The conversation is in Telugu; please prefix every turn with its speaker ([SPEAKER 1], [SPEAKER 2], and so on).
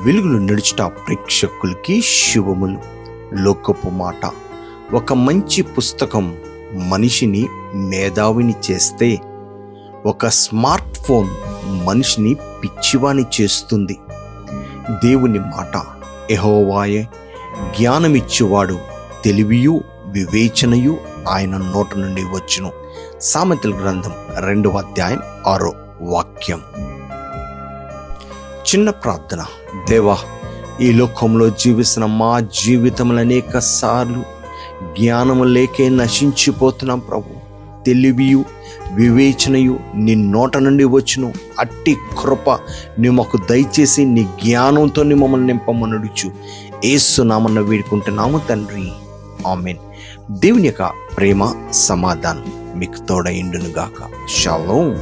[SPEAKER 1] వెలుగులు నడుచుట ప్రేక్షకులకి శుభములు. లోకపు మాట. ఒక మంచి పుస్తకం మనిషిని మేధావిని చేస్తే, ఒక స్మార్ట్ ఫోన్ మనిషిని పిచ్చివాని చేస్తుంది. దేవుని మాట. యెహోవాయే జ్ఞానమిచ్చువాడు, తెలివియు వివేచనయు ఆయన నోట నుండి వచ్చును. సామెతల గ్రంథం 2వ అధ్యాయం 6వ వాక్యం. చిన్న ప్రార్థన. దేవా, ఈ లోకంలో జీవిస్తున్న మా జీవితంలో అనేక సార్లు జ్ఞానము లేకే నశించిపోతున్నాం ప్రభు. తెలివియు వివేచనయు నీ నోట నుండి వచ్చును. అట్టి కృప నీ మాకు దయచేసి నీ జ్ఞానంతో మమ్మల్ని నింపమనడుచు యేసు నామమున వేడుకుంటున్నాము తండ్రి. ఆమేన్. దేవుని యొక్క ప్రేమ సమాధానం మీకు తోడైండును గాక. షాలోమ్.